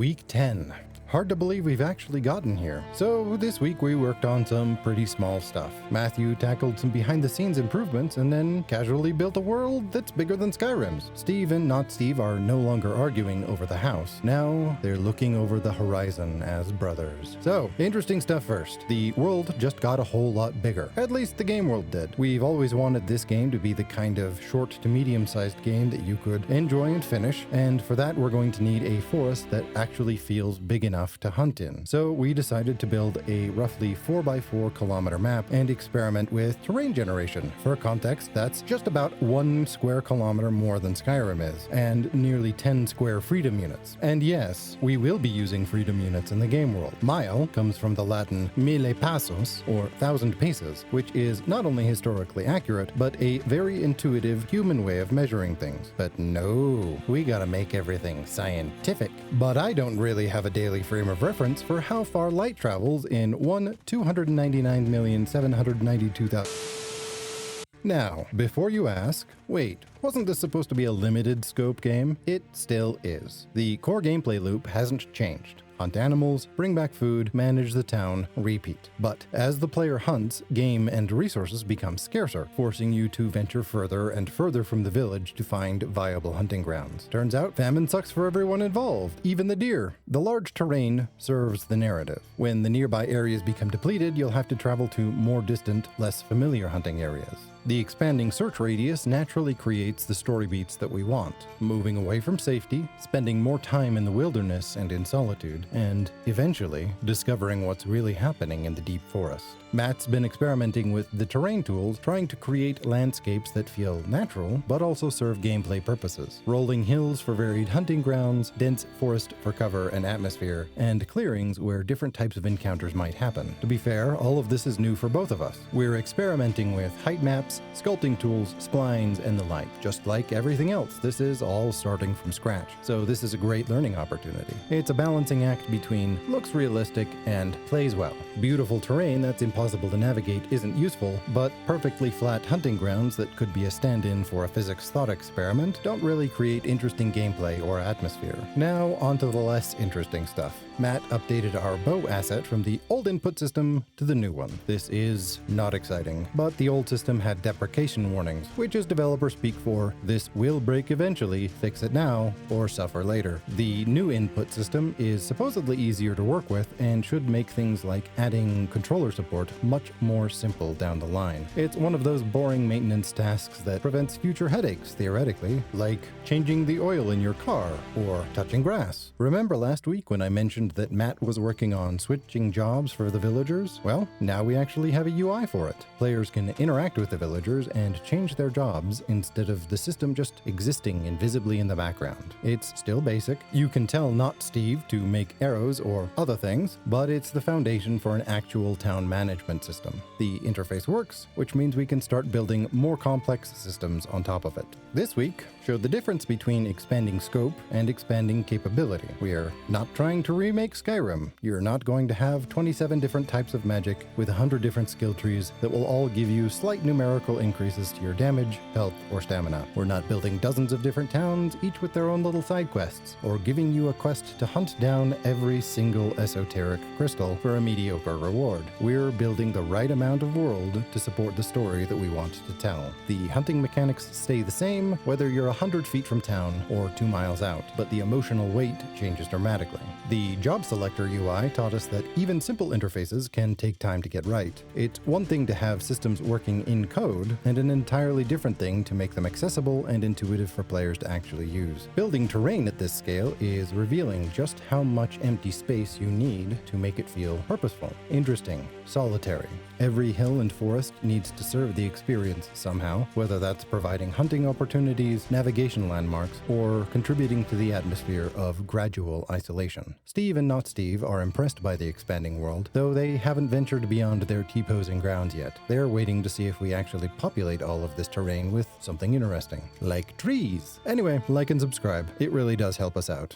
Week 10. Hard to believe we've actually gotten here. So this week we worked on some pretty small stuff. Matthew tackled some behind-the-scenes improvements and then casually built a world that's bigger than Skyrim's. Steve and Not Steve are no longer arguing over the house. Now they're looking over the horizon as brothers. So, interesting stuff first. The world just got a whole lot bigger. At least the game world did. We've always wanted this game to be the kind of short to medium-sized game that you could enjoy and finish, and for that we're going to need a forest that actually feels big enough to hunt in. So we decided to build a roughly 4x4 kilometer map and experiment with terrain generation. For context, that's just about 1 square kilometer more than Skyrim is, and nearly 10 square freedom units. And yes, we will be using freedom units in the game world. Mile comes from the Latin mille pasos, or 1,000 paces, which is not only historically accurate, but a very intuitive human way of measuring things. But no, we gotta make everything scientific. But I don't really have a daily frame of reference for how far light travels in 299,792,000. Now, before you ask, wait, wasn't this supposed to be a limited scope game? It still is. The core gameplay loop hasn't changed. Hunt animals, bring back food, manage the town, repeat. But as the player hunts, game and resources become scarcer, forcing you to venture further and further from the village to find viable hunting grounds. Turns out, famine sucks for everyone involved, even the deer. The large terrain serves the narrative. When the nearby areas become depleted, you'll have to travel to more distant, less familiar hunting areas. The expanding search radius naturally creates the story beats that we want, moving away from safety, spending more time in the wilderness and in solitude, and eventually discovering what's really happening in the deep forest. Matt's been experimenting with the terrain tools, trying to create landscapes that feel natural, but also serve gameplay purposes. Rolling hills for varied hunting grounds, dense forest for cover and atmosphere, and clearings where different types of encounters might happen. To be fair, all of this is new for both of us. We're experimenting with height maps, sculpting tools, splines, and the like. Just like everything else, this is all starting from scratch. So this is a great learning opportunity. It's a balancing act between looks realistic and plays well. Beautiful terrain that's impossible to navigate isn't useful, but perfectly flat hunting grounds that could be a stand-in for a physics thought experiment don't really create interesting gameplay or atmosphere. Now, onto the less interesting stuff. Matt updated our bow asset from the old input system to the new one. This is not exciting, but the old system had deprecation warnings, which as developers speak for, this will break eventually, fix it now, or suffer later. The new input system is supposedly easier to work with and should make things like adding controller support much more simple down the line. It's one of those boring maintenance tasks that prevents future headaches, theoretically, like changing the oil in your car or touching grass. Remember last week when I mentioned that Matt was working on switching jobs for the villagers? Well, now we actually have a UI for it. Players can interact with the villagers and change their jobs instead of the system just existing invisibly in the background. It's still basic. You can tell Not Steve to make arrows or other things, but it's the foundation for an actual town management system. The interface works, which means we can start building more complex systems on top of it. This week showed the difference between expanding scope and expanding capability. We're not trying to remake Skyrim. You're not going to have 27 different types of magic with 100 different skill trees that will all give you slight numerical increases to your damage, health, or stamina. We're not building dozens of different towns, each with their own little side quests, or giving you a quest to hunt down every single esoteric crystal for a mediocre reward. We're building the right amount of world to support the story that we want to tell. The hunting mechanics stay the same, whether you're 100 feet from town or 2 miles out, but the emotional weight changes dramatically. The job selector UI taught us that even simple interfaces can take time to get right. It's one thing to have systems working in code, and an entirely different thing to make them accessible and intuitive for players to actually use. Building terrain at this scale is revealing just how much empty space you need to make it feel purposeful, interesting, solitary. Every hill and forest needs to serve the experience somehow, whether that's providing hunting opportunities, navigation landmarks, or contributing to the atmosphere of gradual isolation. Steve and Not Steve are impressed by the expanding world, though they haven't ventured beyond their T-posing grounds yet. They're waiting to see if we actually populate all of this terrain with something interesting, like trees. Anyway, like and subscribe. It really does help us out.